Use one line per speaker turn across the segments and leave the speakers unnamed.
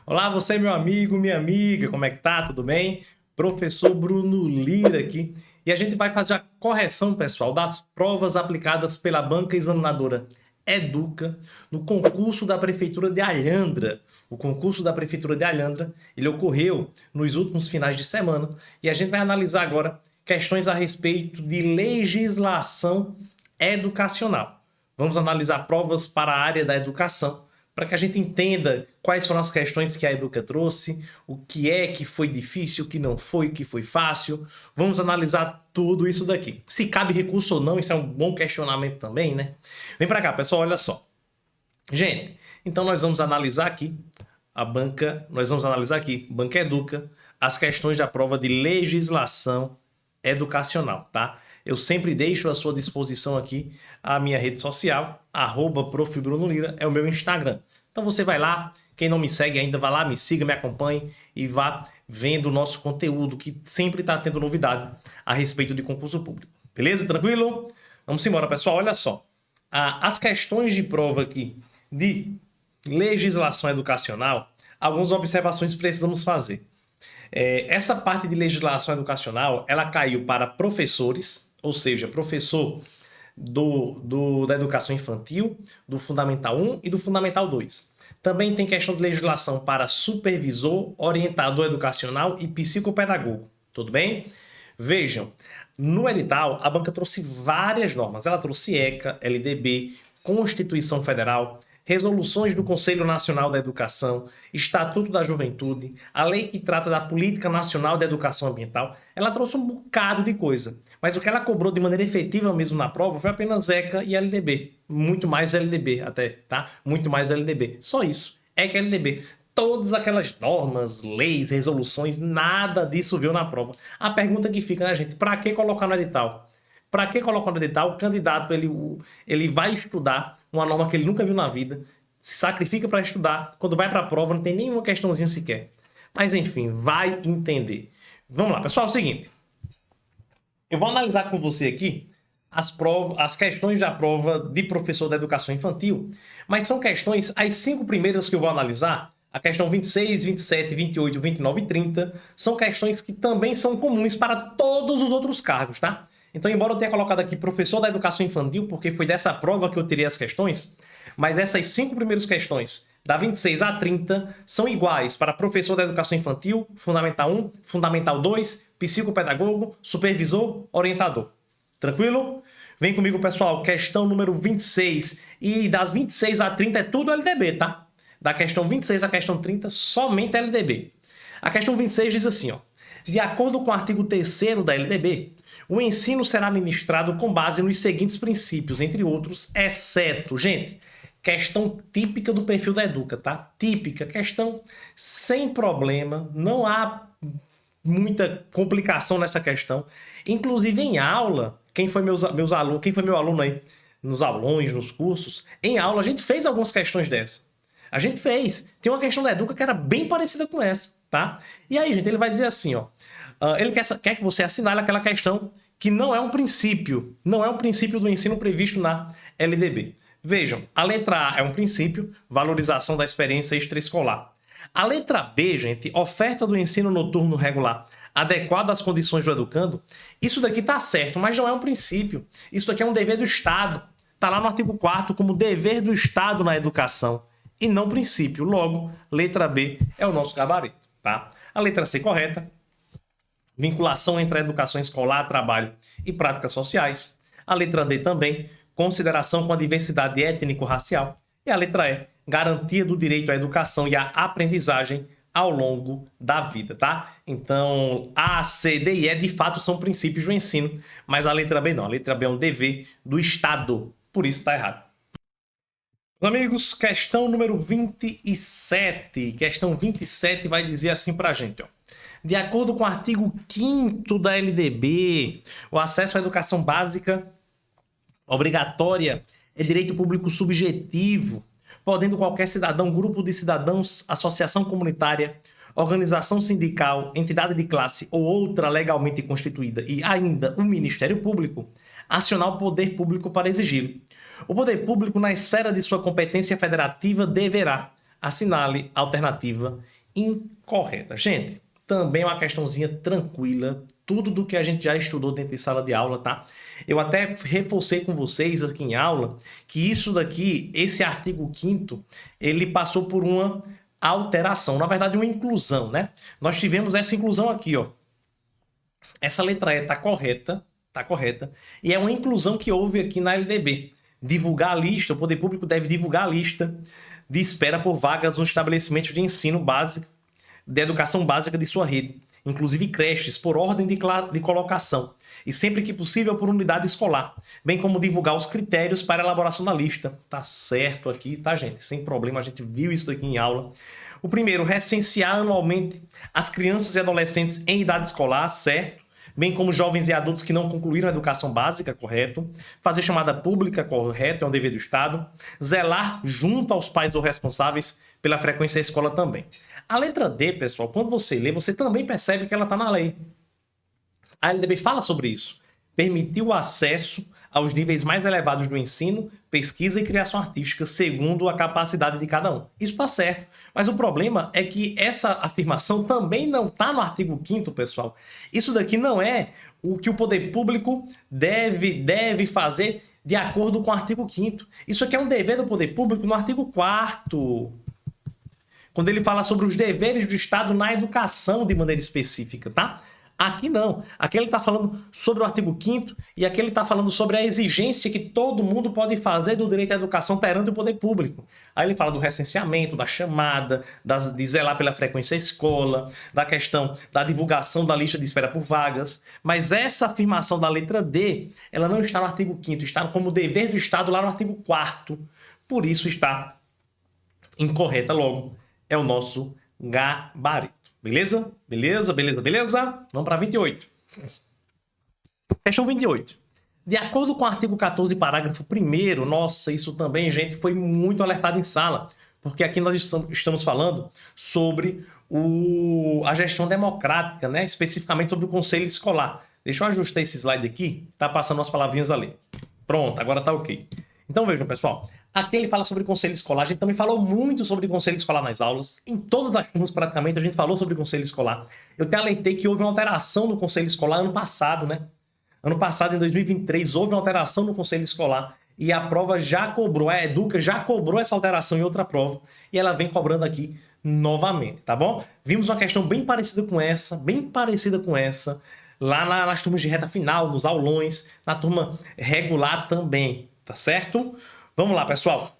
Olá, você, meu amigo, minha amiga, como é que tá? Tudo bem? Professor Bruno Lira aqui. E a gente vai fazer a correção, pessoal, das provas aplicadas pela banca examinadora Educa no concurso da Prefeitura de Alhandra. O concurso da Prefeitura de Alhandra, ele ocorreu nos últimos finais de semana e a gente vai analisar agora questões a respeito de legislação educacional. Vamos analisar provas para a área da educação, para que a gente entenda quais foram as questões que a Educa trouxe, o que é que foi difícil, o que não foi, o que foi fácil. Vamos analisar tudo isso daqui. Se cabe recurso ou não, isso é um bom questionamento também, né? Vem para cá, pessoal, olha só. Gente, então nós vamos analisar aqui Banca Educa, as questões da prova de legislação educacional, tá? Eu sempre deixo à sua disposição aqui a minha rede social, @Prof. Bruno Lira, é o meu Instagram. Então você vai lá, quem não me segue ainda, vai lá, me siga, me acompanhe e vá vendo o nosso conteúdo, que sempre está tendo novidade a respeito de concurso público. Beleza? Tranquilo? Vamos embora, pessoal. Olha só. As questões de prova aqui de legislação educacional, algumas observações precisamos fazer. Essa parte de legislação educacional, ela caiu para professores, ou seja, professor da educação infantil, do Fundamental 1 e do Fundamental 2. Também tem questão de legislação para supervisor, orientador educacional e psicopedagogo. Tudo bem? Vejam, no edital, a banca trouxe várias normas. Ela trouxe ECA, LDB, Constituição Federal, resoluções do Conselho Nacional da Educação, Estatuto da Juventude, a lei que trata da Política Nacional de Educação Ambiental. Ela trouxe um bocado de coisa, mas o que ela cobrou de maneira efetiva mesmo na prova foi apenas ECA e LDB. Muito mais LDB até, tá? Muito mais LDB. Só isso. ECA e LDB. Todas aquelas normas, leis, resoluções, nada disso veio na prova. A pergunta que fica, né, gente? Para que colocar no edital? Para que colocar no edital? O candidato ele vai estudar uma norma que ele nunca viu na vida, se sacrifica para estudar, quando vai para a prova não tem nenhuma questãozinha sequer. Mas enfim, vai entender. Vamos lá, pessoal, é o seguinte. Eu vou analisar com você aqui as questões da prova de professor da educação infantil, mas são questões, as 5 primeiras que eu vou analisar, a questão 26, 27, 28, 29 e 30, são questões que também são comuns para todos os outros cargos, tá? Então, embora eu tenha colocado aqui professor da educação infantil, porque foi dessa prova que eu tirei as questões, mas essas 5 primeiras questões, da 26 a 30, são iguais para professor da educação infantil, Fundamental 1, Fundamental 2, psicopedagogo, supervisor, orientador. Tranquilo? Vem comigo, pessoal. Questão número 26. E das 26 a 30 é tudo LDB, tá? Da questão 26 à questão 30, somente LDB. A questão 26 diz assim, ó. De acordo com o artigo 3º da LDB, o ensino será ministrado com base nos seguintes princípios, entre outros, exceto, gente, questão típica do perfil da Educa, tá? Típica, questão sem problema, não há muita complicação nessa questão. Inclusive em aula, quem foi meu aluno aí, nos aulões, nos cursos, em aula a gente fez algumas questões dessas. A gente fez. Tem uma questão da Educa que era bem parecida com essa, tá? E aí, gente, ele vai dizer assim, ó. Ele quer que você assinale aquela questão que não é um princípio do ensino previsto na LDB. Vejam, a letra A é um princípio, valorização da experiência extraescolar. A letra B, gente, oferta do ensino noturno regular adequada às condições do educando, isso daqui tá certo, mas não é um princípio. Isso daqui é um dever do Estado. Tá lá no artigo 4º como dever do Estado na educação e não princípio. Logo, letra B é o nosso gabarito, tá? A letra C correta. Vinculação entre a educação escolar, trabalho e práticas sociais. A letra D também, consideração com a diversidade étnico-racial. E a letra E, garantia do direito à educação e à aprendizagem ao longo da vida, tá? Então, A, C, D e E, de fato, são princípios do ensino, mas a letra B não. A letra B é um dever do Estado, por isso está errado. Meus amigos, questão número 27. Questão 27 vai dizer assim pra gente, ó. De acordo com o artigo 5º da LDB, o acesso à educação básica obrigatória é direito público subjetivo, podendo qualquer cidadão, grupo de cidadãos, associação comunitária, organização sindical, entidade de classe ou outra legalmente constituída e ainda o Ministério Público acionar o poder público para exigi-lo. O poder público, na esfera de sua competência federativa, deverá, Assinale a alternativa incorreta. Gente, também é uma questãozinha tranquila, tudo do que a gente já estudou dentro de sala de aula, tá? Eu até reforcei com vocês aqui em aula que isso daqui, esse artigo 5º, ele passou por uma alteração, na verdade uma inclusão, né? Nós tivemos essa inclusão aqui, ó. Essa letra E tá correta, e é uma inclusão que houve aqui na LDB. Divulgar a lista, o poder público deve divulgar a lista de espera por vagas nos estabelecimentos de ensino básico, de educação básica de sua rede, inclusive creches, por ordem de colocação, e sempre que possível por unidade escolar, bem como divulgar os critérios para a elaboração da lista. Tá certo aqui, tá, gente? Sem problema, a gente viu isso aqui em aula. O primeiro, recensear anualmente as crianças e adolescentes em idade escolar, certo? Bem como jovens e adultos que não concluíram a educação básica, correto? Fazer chamada pública, correto, é um dever do Estado. Zelar junto aos pais ou responsáveis pela frequência à escola também. A letra D, pessoal, quando você lê, você também percebe que ela está na lei. A LDB fala sobre isso. Permitir o acesso aos níveis mais elevados do ensino, pesquisa e criação artística, segundo a capacidade de cada um. Isso está certo. Mas o problema é que essa afirmação também não está no artigo 5º, pessoal. Isso daqui não é o que o poder público deve fazer de acordo com o artigo 5º. Isso aqui é um dever do poder público no artigo 4º. Quando ele fala sobre os deveres do Estado na educação de maneira específica, tá? Aqui não. Aqui ele está falando sobre o artigo 5º e aqui ele está falando sobre a exigência que todo mundo pode fazer do direito à educação perante o poder público. Aí ele fala do recenseamento, da chamada, de zelar pela frequência à escola, da questão da divulgação da lista de espera por vagas. Mas essa afirmação da letra D, ela não está no artigo 5º, está como dever do Estado lá no artigo 4º. Por isso está incorreta logo. É o nosso gabarito. Beleza? Beleza? Vamos para 28. Questão 28. De acordo com o artigo 14, parágrafo 1º, nossa, isso também, gente, foi muito alertado em sala, porque aqui nós estamos falando sobre a gestão democrática, né? Especificamente sobre o conselho escolar. Deixa eu ajustar esse slide aqui, tá passando umas palavrinhas ali. Pronto, agora tá ok. Então vejam, pessoal, aqui ele fala sobre conselho escolar, a gente também falou muito sobre conselho escolar nas aulas, em todas as turmas praticamente a gente falou sobre conselho escolar. Eu até alertei que houve uma alteração no conselho escolar ano passado, né? Ano passado, em 2023, houve uma alteração no conselho escolar e a prova já cobrou, a Educa já cobrou essa alteração em outra prova e ela vem cobrando aqui novamente, tá bom? Vimos uma questão bem parecida com essa, lá nas turmas de reta final, nos aulões, na turma regular também. Tá certo? Vamos lá, pessoal.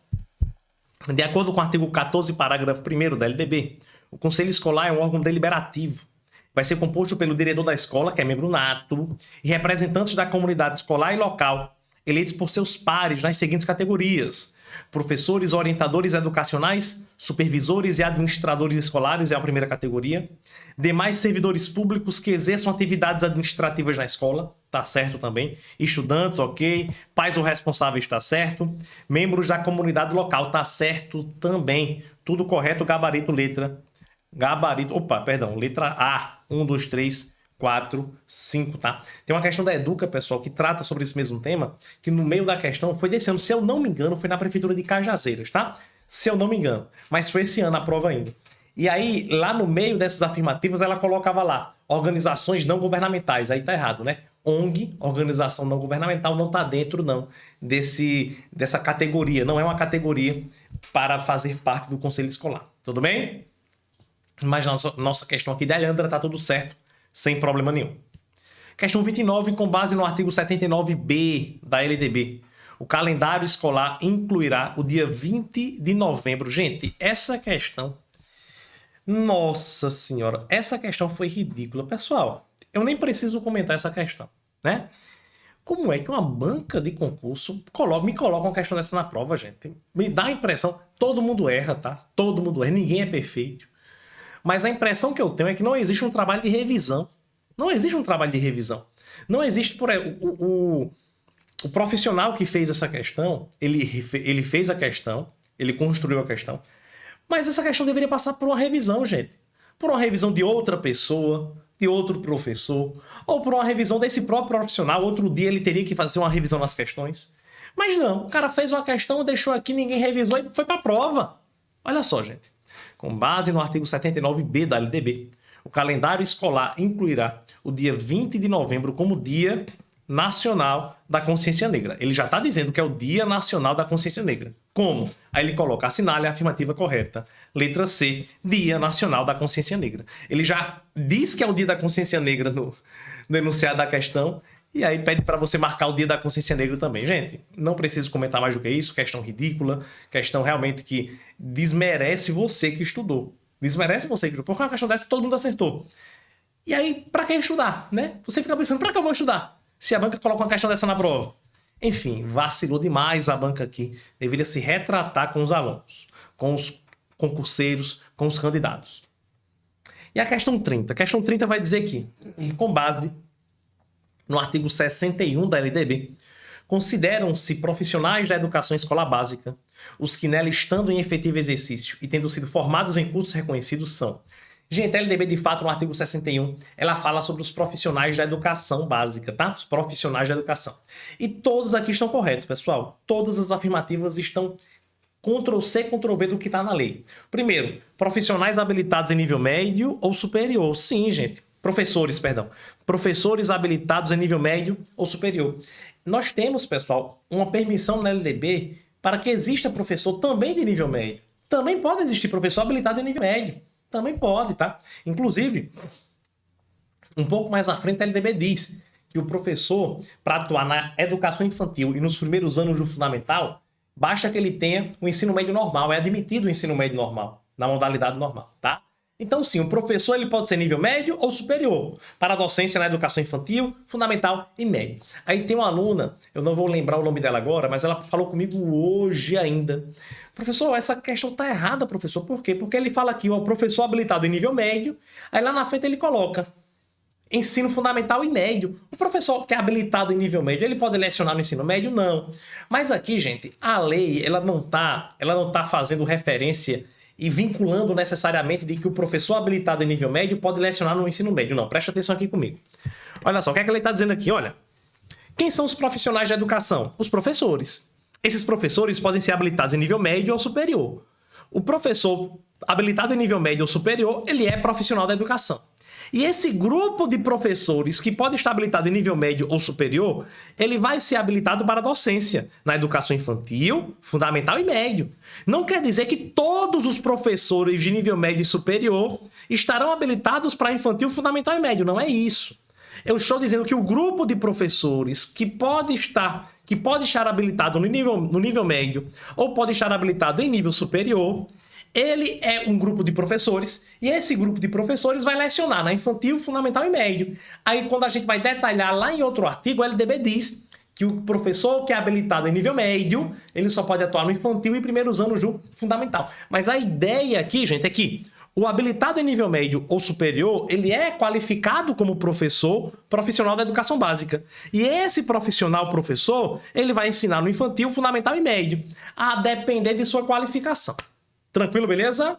De acordo com o artigo 14, parágrafo 1º da LDB, o Conselho Escolar é um órgão deliberativo. Vai ser composto pelo diretor da escola, que é membro nato, e representantes da comunidade escolar e local, eleitos por seus pares nas seguintes categorias: professores, orientadores educacionais, supervisores e administradores escolares é a primeira categoria. Demais servidores públicos que exerçam atividades administrativas na escola, tá certo também. Estudantes, ok. Pais ou responsáveis, tá certo. Membros da comunidade local, tá certo também. Tudo correto, letra A. 1, 2, 3, 4, 5, tá? Tem uma questão da Educa, pessoal, que trata sobre esse mesmo tema, que no meio da questão foi desse ano, se eu não me engano, foi na prefeitura de Cajazeiras, tá? Se eu não me engano, mas foi esse ano a prova ainda. E aí, lá no meio dessas afirmativas, ela colocava lá, organizações não governamentais, aí tá errado, né? ONG, organização não governamental, não tá dentro, não, dessa categoria, não é uma categoria para fazer parte do conselho escolar, tudo bem? Mas nossa questão aqui da Leandra tá tudo certo, sem problema nenhum. Questão 29, com base no artigo 79b da LDB. O calendário escolar incluirá o dia 20 de novembro. Gente, essa questão... Nossa senhora, essa questão foi ridícula. Pessoal, eu nem preciso comentar essa questão, né? Como é que uma banca de concurso me coloca uma questão dessa na prova, gente? Me dá a impressão... Todo mundo erra, tá? Todo mundo erra, ninguém é perfeito. Mas a impressão que eu tenho é que não existe um trabalho de revisão. Não existe um trabalho de revisão. Não existe... O profissional que fez essa questão, ele fez a questão, ele construiu a questão, mas essa questão deveria passar por uma revisão, gente. Por uma revisão de outra pessoa, de outro professor, ou por uma revisão desse próprio profissional. Outro dia ele teria que fazer uma revisão nas questões. Mas não, o cara fez uma questão, deixou aqui, ninguém revisou e foi para a prova. Olha só, gente. Com base no artigo 79b da LDB, o calendário escolar incluirá o dia 20 de novembro como Dia Nacional da Consciência Negra. Ele já está dizendo que é o Dia Nacional da Consciência Negra. Como? Aí ele coloca, assinale a afirmativa correta. Letra C, Dia Nacional da Consciência Negra. Ele já diz que é o Dia da Consciência Negra no enunciado da questão, e aí pede para você marcar o Dia da Consciência Negra também. Gente, não preciso comentar mais do que isso, questão ridícula, questão realmente que desmerece você que estudou. Desmerece você que estudou. Porque uma questão dessa todo mundo acertou. E aí, para que estudar, né? Você fica pensando, para que eu vou estudar? Se a banca coloca uma questão dessa na prova. Enfim, vacilou demais a banca aqui. Deveria se retratar com os alunos, com os concurseiros, com os candidatos. E a questão 30? A questão 30 vai dizer que, com base no artigo 61 da LDB, consideram-se profissionais da educação escolar básica os que nela estando em efetivo exercício e tendo sido formados em cursos reconhecidos são... Gente, a LDB, de fato, no artigo 61, ela fala sobre os profissionais da educação básica, tá? Os profissionais da educação. E todos aqui estão corretos, pessoal. Todas as afirmativas estão Ctrl+C, Ctrl+V do que está na lei. Primeiro, profissionais habilitados em nível médio ou superior. Sim, gente. Professores, perdão. Professores habilitados em nível médio ou superior. Nós temos, pessoal, uma permissão na LDB para que exista professor também de nível médio. Também pode existir professor habilitado em nível médio. Também pode, tá? Inclusive, um pouco mais à frente, a LDB diz que o professor, para atuar na educação infantil e nos primeiros anos do fundamental, basta que ele tenha o ensino médio normal, é admitido o ensino médio normal, na modalidade normal, tá? Então, sim, o professor ele pode ser nível médio ou superior, para a docência na educação infantil, fundamental e médio. Aí tem uma aluna, eu não vou lembrar o nome dela agora, mas ela falou comigo hoje ainda. Professor, essa questão está errada, professor. Por quê? Porque ele fala aqui, o professor habilitado em nível médio, aí lá na frente ele coloca ensino fundamental e médio. O professor que é habilitado em nível médio, ele pode lecionar no ensino médio? Não. Mas aqui, gente, a lei ela não tá fazendo referência e vinculando necessariamente de que o professor habilitado em nível médio pode lecionar no ensino médio. Não, presta atenção aqui comigo. Olha só, o que é que ele está dizendo aqui? Olha, quem são os profissionais da educação? Os professores. Esses professores podem ser habilitados em nível médio ou superior. O professor habilitado em nível médio ou superior, ele é profissional da educação. E esse grupo de professores que pode estar habilitado em nível médio ou superior, ele vai ser habilitado para a docência na educação infantil, fundamental e médio. Não quer dizer que todos os professores de nível médio e superior estarão habilitados para infantil, fundamental e médio. Não é isso. Eu estou dizendo que o grupo de professores que pode estar habilitado no nível médio ou pode estar habilitado em nível superior, ele é um grupo de professores e esse grupo de professores vai lecionar na infantil, fundamental e médio. Aí quando a gente vai detalhar lá em outro artigo, o LDB diz que o professor que é habilitado em nível médio, ele só pode atuar no infantil e primeiros anos do fundamental. Mas a ideia aqui, gente, é que o habilitado em nível médio ou superior, ele é qualificado como profissional da educação básica. E esse professor, ele vai ensinar no infantil, fundamental e médio, a depender de sua qualificação. Tranquilo, beleza?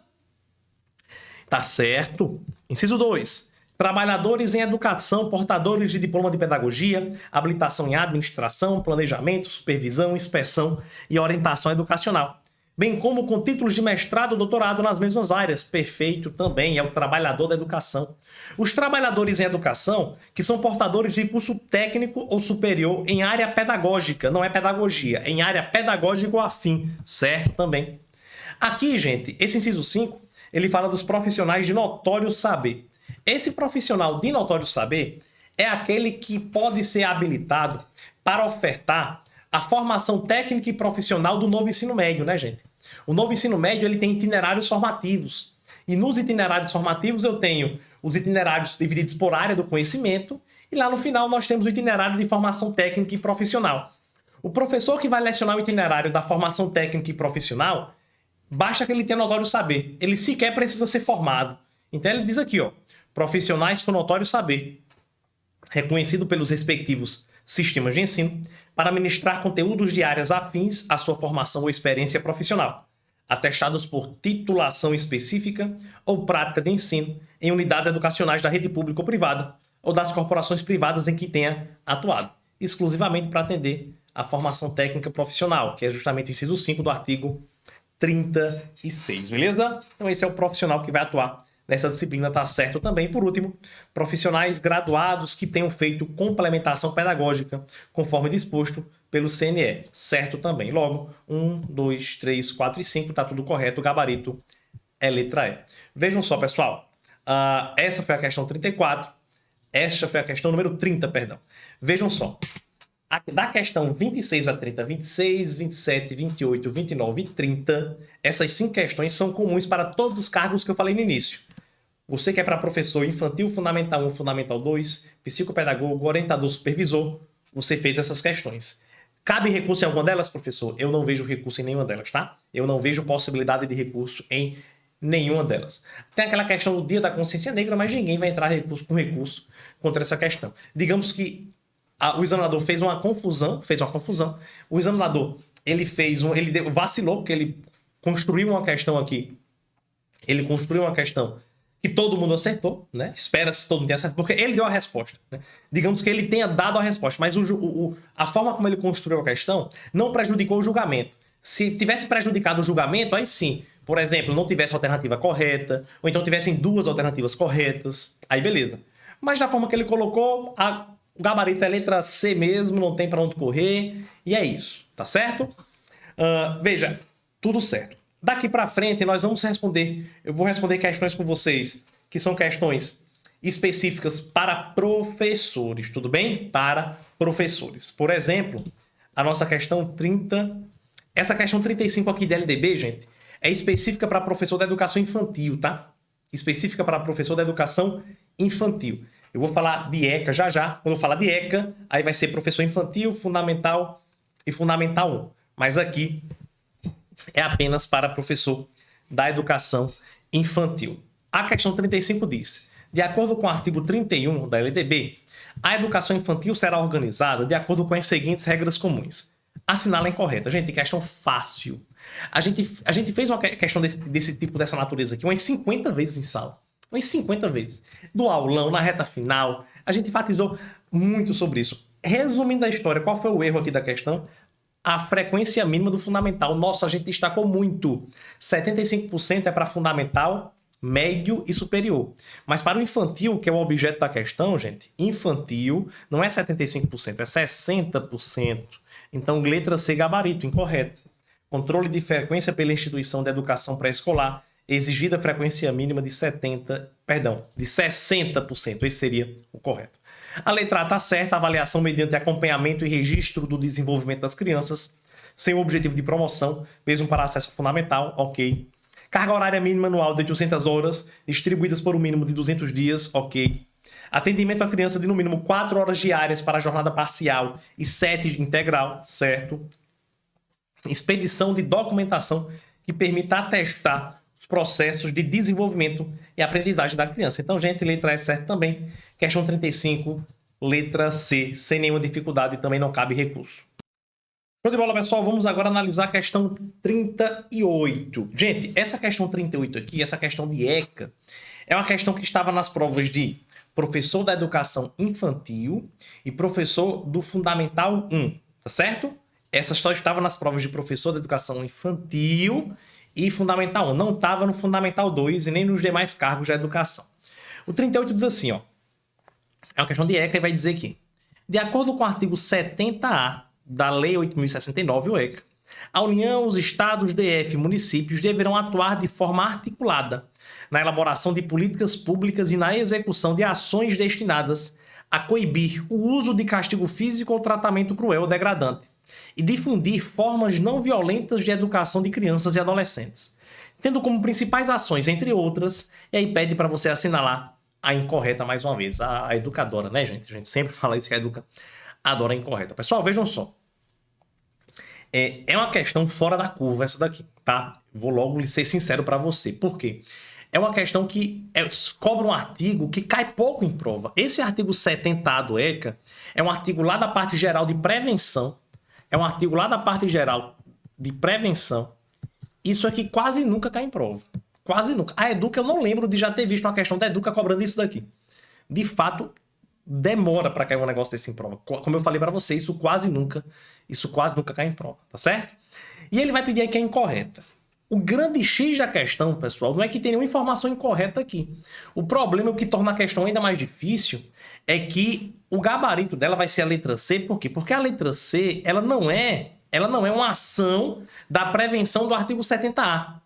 Tá certo. Inciso 2. Trabalhadores em educação, portadores de diploma de pedagogia, habilitação em administração, planejamento, supervisão, inspeção e orientação educacional, bem como com títulos de mestrado ou doutorado nas mesmas áreas. Perfeito também, é o trabalhador da educação. Os trabalhadores em educação, que são portadores de curso técnico ou superior em área pedagógica, não é pedagogia, em área pedagógica ou afim, certo também. Aqui, gente, esse inciso 5, ele fala dos profissionais de notório saber. Esse profissional de notório saber é aquele que pode ser habilitado para ofertar a formação técnica e profissional do novo ensino médio, né, gente? O novo ensino médio, ele tem itinerários formativos. E nos itinerários formativos eu tenho os itinerários divididos por área do conhecimento e lá no final nós temos o itinerário de formação técnica e profissional. O professor que vai lecionar o itinerário da formação técnica e profissional, basta que ele tenha notório saber. Ele sequer precisa ser formado. Então ele diz aqui, ó, profissionais com notório saber, reconhecido pelos respectivos sistemas de ensino, para ministrar conteúdos de áreas afins à sua formação ou experiência profissional, atestados por titulação específica ou prática de ensino em unidades educacionais da rede pública ou privada, ou das corporações privadas em que tenha atuado, exclusivamente para atender a formação técnica profissional, que é justamente o inciso 5 do artigo 36, beleza? Então esse é o profissional que vai atuar nessa disciplina, tá certo também. Por último, profissionais graduados que tenham feito complementação pedagógica, conforme disposto pelo CNE, certo também. Logo, 1, 2, 3, 4 e 5, tá tudo correto, o gabarito é letra E. Vejam só, pessoal, essa foi a questão 34, esta foi a questão número 30, perdão. Vejam só, da questão 26 a 30, 26, 27, 28, 29 e 30, essas 5 questões são comuns para todos os cargos que eu falei no início. Você que é para professor infantil, fundamental 1, fundamental 2, psicopedagogo, orientador, supervisor, você fez essas questões. Cabe recurso em alguma delas, professor? Eu não vejo recurso em nenhuma delas, tá? Eu não vejo possibilidade de recurso em nenhuma delas. Tem aquela questão do Dia da Consciência Negra, mas ninguém vai entrar com recurso contra essa questão. Digamos que o examinador fez uma confusão. O examinador, ele vacilou, porque ele construiu uma questão aqui. Ele construiu uma questão que todo mundo acertou, né? Espera-se todo mundo tenha acertado, porque ele deu a resposta, né? Digamos que ele tenha dado a resposta, mas a forma como ele construiu a questão não prejudicou o julgamento. Se tivesse prejudicado o julgamento, aí sim, por exemplo, não tivesse alternativa correta, ou então tivessem 2 alternativas corretas, aí beleza. Mas da forma que ele colocou, o gabarito é letra C mesmo, não tem para onde correr, e é isso, tá certo? Veja, tudo certo. Daqui para frente, nós vamos responder, eu vou responder questões com vocês, que são questões específicas para professores, tudo bem? Para professores. Por exemplo, a nossa questão 30, essa questão 35 aqui de LDB, gente, é específica para professor da educação infantil, tá? Específica para professor da educação infantil. Eu vou falar de ECA já já. Quando eu falar de ECA, aí vai ser professor infantil, fundamental e fundamental 1. Mas aqui é apenas para professor da educação infantil. A questão 35 diz: de acordo com o artigo 31 da LDB, a educação infantil será organizada de acordo com as seguintes regras comuns. Assinala a incorreta. Gente, questão fácil. A gente fez uma questão desse tipo, dessa natureza aqui, umas 50 vezes em sala. Umas 50 vezes. Do aulão, na reta final, a gente enfatizou muito sobre isso. Resumindo a história, qual foi o erro aqui da questão? A frequência mínima do fundamental. Nossa, a gente destacou muito. 75% é para fundamental, médio e superior. Mas para o infantil, que é o objeto da questão, gente, infantil não é 75%, é 60%. Então, letra C, gabarito, incorreto. Controle de frequência pela instituição de educação pré-escolar, exigida frequência mínima de 60%. Esse seria o correto. A letra A está certa, avaliação mediante acompanhamento e registro do desenvolvimento das crianças, sem o objetivo de promoção, mesmo para acesso fundamental, ok. Carga horária mínima anual de 800 horas, distribuídas por um mínimo de 200 dias, ok. Atendimento à criança de no mínimo 4 horas diárias para a jornada parcial e 7 integral, certo. Expedição de documentação que permita atestar os processos de desenvolvimento e aprendizagem da criança. Então, gente, letra E é certo também. Questão 35, letra C, sem nenhuma dificuldade, também não cabe recurso. Show de bola, pessoal. Vamos agora analisar a questão 38. Gente, essa questão 38 aqui, essa questão de ECA, é uma questão que estava nas provas de professor da educação infantil e professor do Fundamental 1, tá certo? Essa só estava nas provas de professor da educação infantil e Fundamental 1. Não estava no Fundamental 2 e nem nos demais cargos da educação. O 38 diz assim, ó. É uma questão de ECA e vai dizer que, de acordo com o artigo 70A da Lei 8.069, o ECA, a União, os estados, DF e municípios deverão atuar de forma articulada na elaboração de políticas públicas e na execução de ações destinadas a coibir o uso de castigo físico ou tratamento cruel ou degradante e difundir formas não violentas de educação de crianças e adolescentes, tendo como principais ações, entre outras, e aí pede para você assinalar a incorreta mais uma vez, a educadora, né, gente? A gente sempre fala isso, que a educa adora a incorreta. Pessoal, vejam só. É uma questão fora da curva essa daqui, tá? Vou logo ser sincero para você. Por quê? É uma questão que cobra um artigo que cai pouco em prova. Esse artigo 70A do ECA é um artigo lá da parte geral de prevenção. Isso aqui quase nunca cai em prova. Quase nunca. A Educa, eu não lembro de já ter visto uma questão da Educa cobrando isso daqui. De fato, demora para cair um negócio desse em prova. Como eu falei para você, isso quase nunca cai em prova, tá certo? E ele vai pedir aqui a incorreta. O grande X da questão, pessoal, não é que tem nenhuma informação incorreta aqui. O problema, o que torna a questão ainda mais difícil, é que o gabarito dela vai ser a letra C. Por quê? Porque a letra C, ela não é uma ação da prevenção do artigo 70A.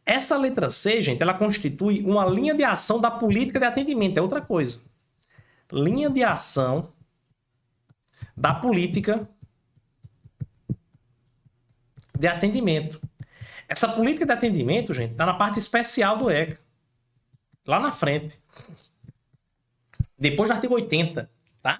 Essa letra C, gente, ela constitui uma linha de ação da política de atendimento. É outra coisa. Linha de ação da política de atendimento. Essa política de atendimento, gente, está na parte especial do ECA. Lá na frente. Depois do artigo 80, tá?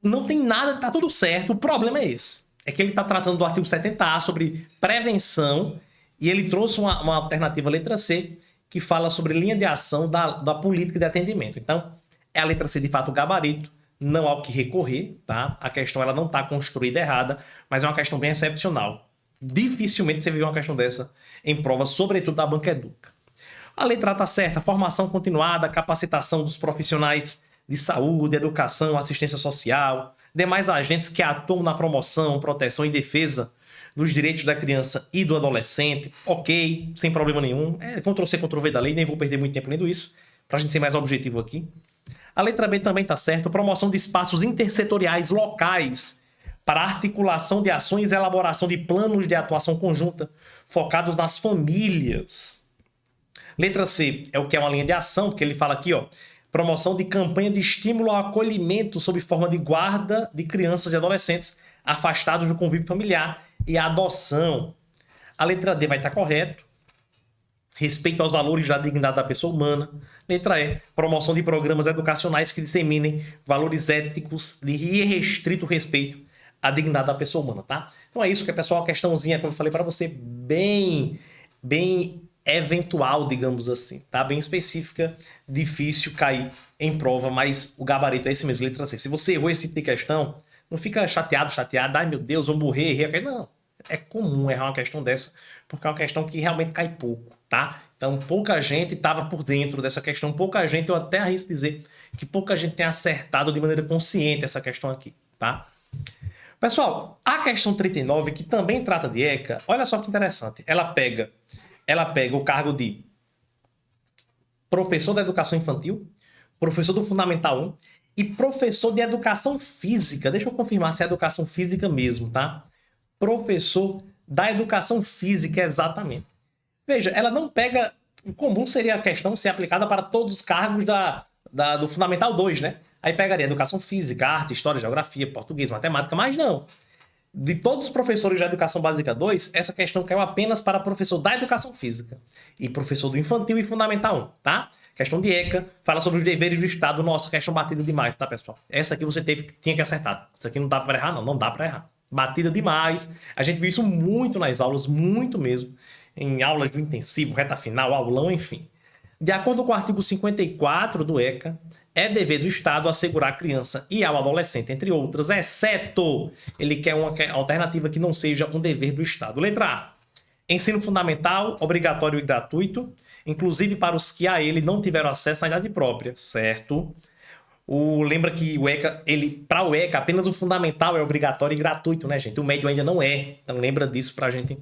Não tem nada, tá tudo certo. O problema é esse. É que ele está tratando do artigo 70A sobre prevenção e ele trouxe uma alternativa, letra C, que fala sobre linha de ação da política de atendimento. Então, é a letra C, de fato, o gabarito. Não há o que recorrer, tá? A questão ela não está construída errada, mas é uma questão bem excepcional. Dificilmente você vê uma questão dessa em prova, sobretudo da Banca Educa. A letra A está certa, formação continuada, capacitação dos profissionais de saúde, educação, assistência social, demais agentes que atuam na promoção, proteção e defesa dos direitos da criança e do adolescente. Ok, sem problema nenhum. É Ctrl+C, Ctrl+V da lei, nem vou perder muito tempo lendo isso, para a gente ser mais objetivo aqui. A letra B também está certa, promoção de espaços intersetoriais locais para articulação de ações e elaboração de planos de atuação conjunta focados nas famílias. Letra C é o que é uma linha de ação, porque ele fala aqui, ó, promoção de campanha de estímulo ao acolhimento sob forma de guarda de crianças e adolescentes afastados do convívio familiar e a adoção. A letra D vai estar correto. Respeito aos valores da dignidade da pessoa humana. Letra E, promoção de programas educacionais que disseminem valores éticos de irrestrito respeito à dignidade da pessoa humana, tá? Então é isso que é, pessoal, uma questãozinha, como eu falei para você, bem eventual, digamos assim, tá? Bem específica, difícil cair em prova, mas o gabarito é esse mesmo, letra C. Se você errou esse tipo de questão, não fica chateado, ai meu Deus, vou morrer, errei. Não, é comum errar uma questão dessa, porque é uma questão que realmente cai pouco, tá? Então pouca gente estava por dentro dessa questão, pouca gente, eu até arrisco dizer que pouca gente tem acertado de maneira consciente essa questão aqui, tá? Pessoal, a questão 39, que também trata de ECA, olha só que interessante. Ela pega o cargo de professor da educação infantil, professor do Fundamental 1 e professor de educação física. Deixa eu confirmar se é educação física mesmo, tá? Professor da educação física, exatamente. Veja, ela não pega... O comum seria a questão ser aplicada para todos os cargos do Fundamental 2, né? Aí pegaria educação física, arte, história, geografia, português, matemática, mas não. De todos os professores da Educação Básica 2, essa questão caiu apenas para professor da Educação Física e professor do Infantil e Fundamental 1, tá? Questão de ECA, fala sobre os deveres do Estado. Nossa, questão batida demais, tá, pessoal? Essa aqui você tinha que acertar. Isso aqui não dá para errar, não. Não dá para errar. Batida demais. A gente viu isso muito nas aulas, muito mesmo. Em aulas do intensivo, reta final, aulão, enfim. De acordo com o artigo 54 do ECA, é dever do Estado assegurar a criança e ao adolescente, entre outras, exceto ele quer uma alternativa que não seja um dever do Estado. Letra A. Ensino fundamental, obrigatório e gratuito, inclusive para os que a ele não tiveram acesso na idade própria, certo? Lembra que para o ECA, apenas o fundamental é obrigatório e gratuito, né, gente? O médio ainda não é. Então lembra disso pra gente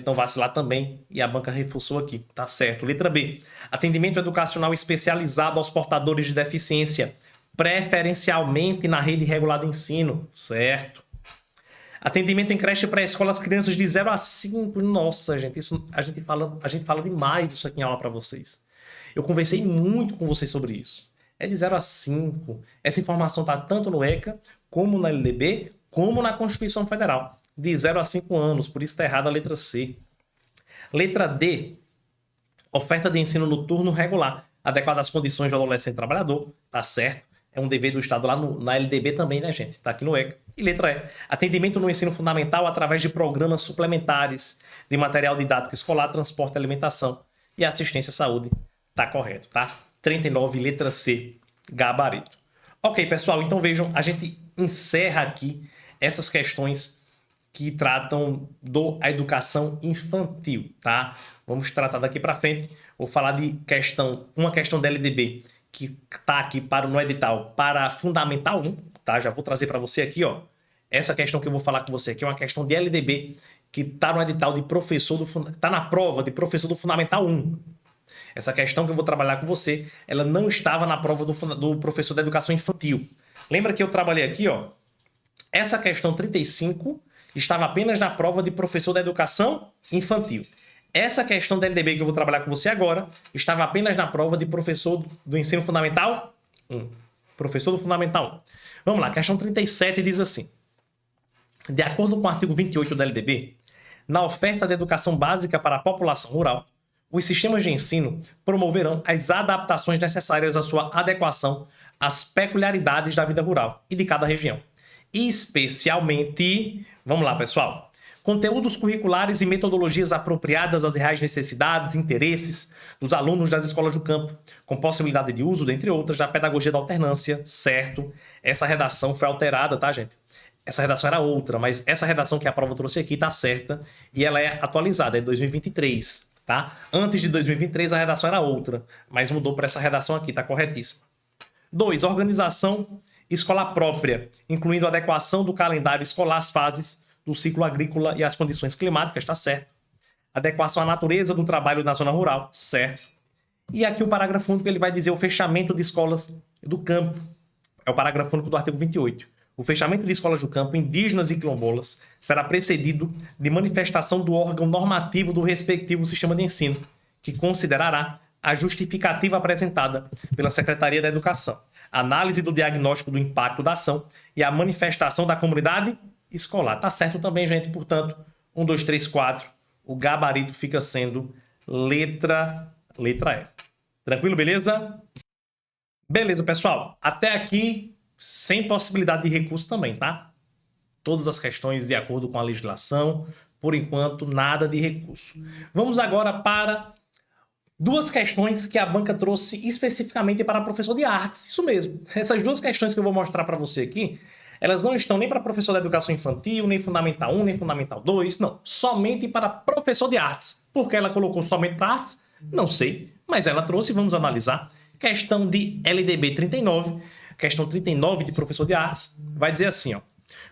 não vacilar também, e a banca reforçou aqui, tá certo. Letra B, atendimento educacional especializado aos portadores de deficiência, preferencialmente na rede regular de ensino, certo. Atendimento em creche pré-escola às crianças de 0 a 5, nossa, gente, isso a gente fala demais isso aqui em aula para vocês. Eu conversei muito com vocês sobre isso. É de 0 a 5, essa informação tá tanto no ECA, como na LDB, como na Constituição Federal. De 0 a 5 anos, por isso está errada a letra C. Letra D, oferta de ensino noturno regular, adequada às condições do adolescente trabalhador, tá certo? É um dever do Estado lá na LDB também, né, gente? Tá aqui no ECA. E letra E, atendimento no ensino fundamental através de programas suplementares de material didático escolar, transporte e alimentação e assistência à saúde. Tá correto, tá? 39, letra C, gabarito. Ok, pessoal, então vejam, a gente encerra aqui essas questões que tratam da educação infantil, tá? Vamos tratar daqui para frente. Vou falar de uma questão da LDB que tá aqui no edital para Fundamental 1, tá? Já vou trazer para você aqui, ó. Essa questão que eu vou falar com você aqui é uma questão de LDB que está no edital de professor está na prova de professor do Fundamental 1. Essa questão que eu vou trabalhar com você, ela não estava na prova do professor da educação infantil. Lembra que eu trabalhei aqui, ó? Essa questão 35 estava apenas na prova de professor da educação infantil. Essa questão da LDB que eu vou trabalhar com você agora estava apenas na prova de professor do ensino fundamental 1. Professor do Fundamental 1. Vamos lá, questão 37 diz assim. De acordo com o artigo 28 da LDB, na oferta de educação básica para a população rural, os sistemas de ensino promoverão as adaptações necessárias à sua adequação às peculiaridades da vida rural e de cada região. Especialmente, vamos lá, pessoal, conteúdos curriculares e metodologias apropriadas às reais necessidades e interesses dos alunos das escolas do campo, com possibilidade de uso, dentre outras, da pedagogia da alternância, certo? Essa redação foi alterada, tá, gente? Essa redação era outra, mas essa redação que a prova trouxe aqui tá certa e ela é atualizada, é 2023, tá? Antes de 2023 a redação era outra, mas mudou para essa redação aqui, tá corretíssima. 2. Organização escolar própria, incluindo a adequação do calendário escolar às fases do ciclo agrícola e às condições climáticas, tá certo? Adequação à natureza do trabalho na zona rural, certo? E aqui o parágrafo único ele vai dizer o fechamento de escolas do campo. É o parágrafo único do artigo 28. O fechamento de escolas do campo indígenas e quilombolas será precedido de manifestação do órgão normativo do respectivo sistema de ensino, que considerará a justificativa apresentada pela Secretaria da Educação, análise do diagnóstico do impacto da ação e a manifestação da comunidade escolar. Tá certo também, gente. Portanto, 1, 2, 3, 4. O gabarito fica sendo letra E. Tranquilo, beleza? Beleza, pessoal. Até aqui, sem possibilidade de recurso também, tá? Todas as questões de acordo com a legislação. Por enquanto, nada de recurso. Vamos agora para duas questões que a banca trouxe especificamente para professor de artes. Isso mesmo. Essas duas questões que eu vou mostrar para você aqui, elas não estão nem para professor da educação infantil, nem Fundamental 1, nem Fundamental 2, não. Somente para professor de artes. Por que ela colocou somente para artes? Não sei, mas ela trouxe, vamos analisar. Questão de LDB 39, questão 39 de professor de artes, vai dizer assim, ó.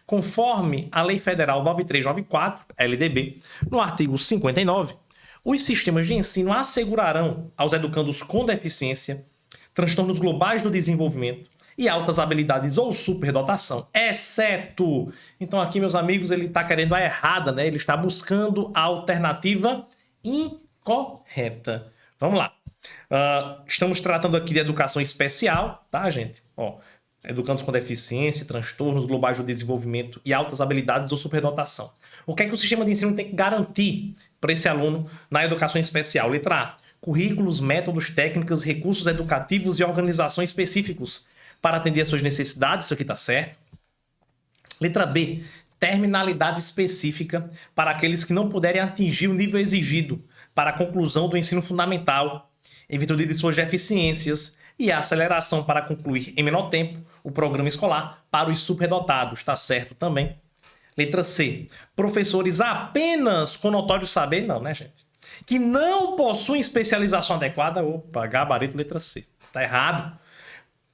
Conforme a Lei Federal 9394, LDB, no artigo 59, os sistemas de ensino assegurarão aos educandos com deficiência, transtornos globais do desenvolvimento e altas habilidades ou superdotação, exceto... Então aqui, meus amigos, ele está querendo a errada, né? Ele está buscando a alternativa incorreta. Vamos lá. Estamos tratando aqui de educação especial, tá, gente? Ó, educandos com deficiência, transtornos globais do desenvolvimento e altas habilidades ou superdotação. O que é que o sistema de ensino tem que garantir para esse aluno na educação especial? Letra A. Currículos, métodos, técnicas, recursos educativos e organização específicos para atender às suas necessidades. Isso aqui está certo. Letra B. Terminalidade específica para aqueles que não puderem atingir o nível exigido para a conclusão do ensino fundamental, em virtude de suas deficiências, e a aceleração para concluir em menor tempo o programa escolar para os superdotados. Está certo também. Letra C. Professores apenas com notório saber, não, né, gente? Que não possuem especialização adequada. Opa, gabarito letra C. Tá errado.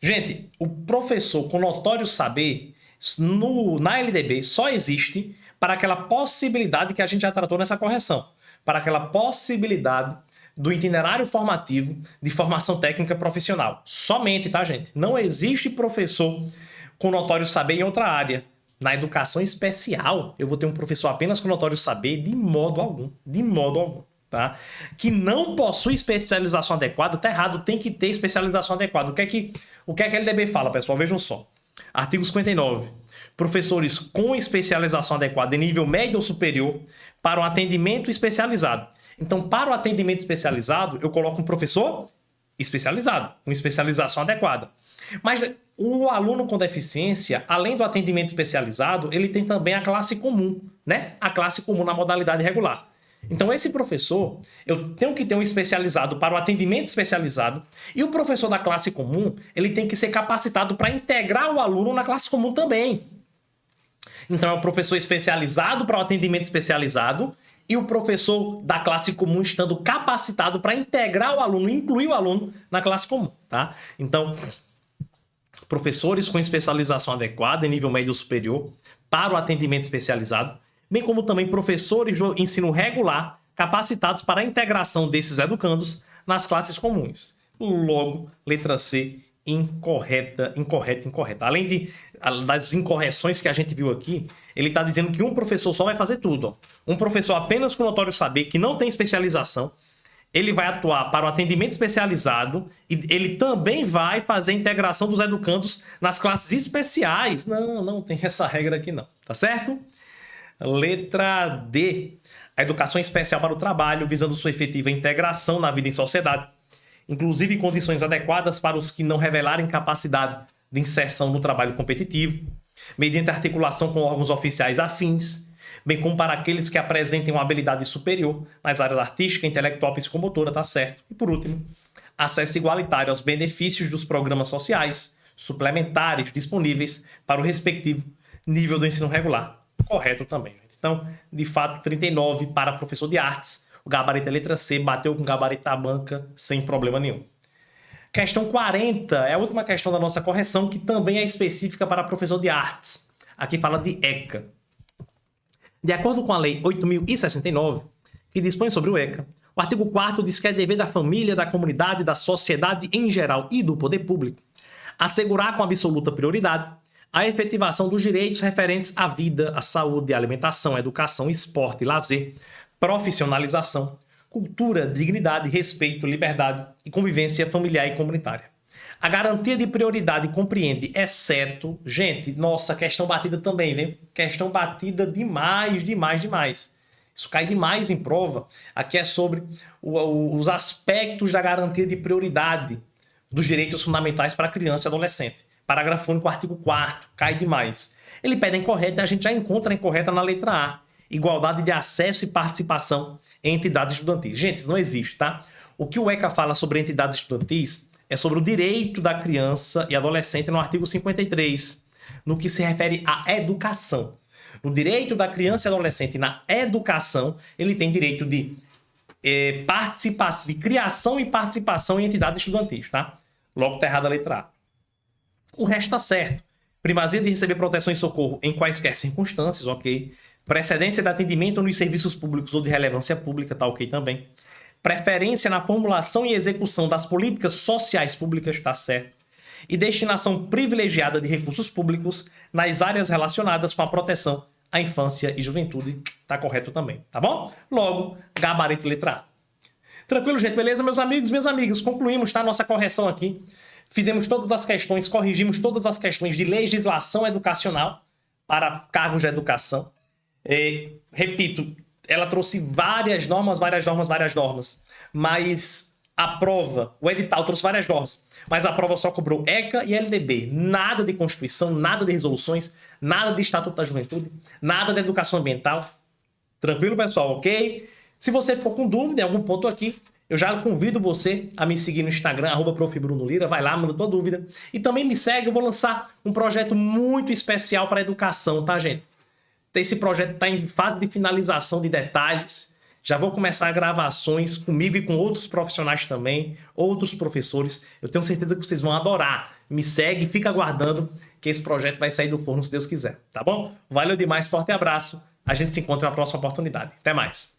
Gente, o professor com notório saber na LDB só existe para aquela possibilidade que a gente já tratou nessa correção. Para aquela possibilidade do itinerário formativo de formação técnica profissional. Somente, tá, gente? Não existe professor com notório saber em outra área. Na educação especial, eu vou ter um professor apenas com notório saber de modo algum. De modo algum, tá? Que não possui especialização adequada, tá errado, tem que ter especialização adequada. O que é que a LDB fala, pessoal? Vejam só. Artigo 59. Professores com especialização adequada em nível médio ou superior para um atendimento especializado. Então, para o atendimento especializado, eu coloco um professor especializado, com especialização adequada. Mas o aluno com deficiência, além do atendimento especializado, ele tem também a classe comum, né? A classe comum na modalidade regular. Então, esse professor, eu tenho que ter um especializado para o atendimento especializado, e o professor da classe comum, ele tem que ser capacitado para integrar o aluno na classe comum também. Então, é o professor especializado para o atendimento especializado e o professor da classe comum estando capacitado para integrar o aluno, incluir o aluno na classe comum, tá? Então, professores com especialização adequada em nível médio ou superior para o atendimento especializado, bem como também professores do ensino regular capacitados para a integração desses educandos nas classes comuns. Logo, letra C, incorreta. Além das incorreções que a gente viu aqui, ele está dizendo que um professor só vai fazer tudo. Ó. Um professor apenas com notório saber, que não tem especialização, ele vai atuar para o atendimento especializado e ele também vai fazer a integração dos educandos nas classes especiais. Não tem essa regra aqui não, tá certo? Letra D. A educação especial para o trabalho, visando sua efetiva integração na vida em sociedade, inclusive condições adequadas para os que não revelarem capacidade de inserção no trabalho competitivo, mediante articulação com órgãos oficiais afins, bem como para aqueles que apresentem uma habilidade superior nas áreas artística, intelectual, psicomotora, tá certo? E por último, acesso igualitário aos benefícios dos programas sociais suplementares disponíveis para o respectivo nível do ensino regular. Correto também. Então, de fato, 39 para professor de artes. O gabarito é letra C, bateu com o gabarito da banca sem problema nenhum. Questão 40 é a última questão da nossa correção, que também é específica para professor de artes. Aqui fala de ECA. De acordo com a Lei 8.069, que dispõe sobre o ECA, o artigo 4º diz que é dever da família, da comunidade, da sociedade em geral e do poder público assegurar com absoluta prioridade a efetivação dos direitos referentes à vida, à saúde, à alimentação, à educação, esporte, lazer, profissionalização, cultura, dignidade, respeito, liberdade e convivência familiar e comunitária. A garantia de prioridade compreende, exceto... Gente, nossa, questão batida também, vem? Questão batida demais. Isso cai demais em prova. Aqui é sobre os aspectos da garantia de prioridade dos direitos fundamentais para criança e adolescente. Parágrafo único, artigo 4º, cai demais. Ele pede a incorreta e a gente já encontra a incorreta na letra A. Igualdade de acesso e participação em entidades estudantis. Gente, isso não existe, tá? O que o ECA fala sobre entidades estudantis é sobre o direito da criança e adolescente no artigo 53, no que se refere à educação. No direito da criança e adolescente na educação, ele tem direito de participação, de criação e participação em entidades estudantis, tá? Logo tá errada a letra A. O resto tá certo. Primazia de receber proteção e socorro em quaisquer circunstâncias, ok. Precedência de atendimento nos serviços públicos ou de relevância pública, tá ok também. Preferência na formulação e execução das políticas sociais públicas, tá certo. E destinação privilegiada de recursos públicos nas áreas relacionadas com a proteção à infância e juventude, tá correto também, tá bom? Logo, gabarito letra A. Tranquilo, gente? Beleza, meus amigos, minhas amigas? Concluímos, tá, a nossa correção aqui. Fizemos todas as questões, corrigimos todas as questões de legislação educacional para cargos de educação. Repito, ela trouxe várias normas, mas a prova, o edital trouxe várias normas, mas a prova só cobrou ECA e LDB. Nada de Constituição, nada de resoluções, nada de Estatuto da Juventude, nada de Educação Ambiental. Tranquilo, pessoal, ok? Se você for com dúvida em algum ponto aqui, eu já convido você a me seguir no Instagram, @profbrunolira, vai lá, manda tua dúvida. E também me segue, eu vou lançar um projeto muito especial para a educação, tá, gente? Esse projeto está em fase de finalização de detalhes. Já vou começar gravações comigo e com outros profissionais também, outros professores. Eu tenho certeza que vocês vão adorar. Me segue, fica aguardando que esse projeto vai sair do forno se Deus quiser, tá bom? Valeu demais, forte abraço. A gente se encontra na próxima oportunidade. Até mais.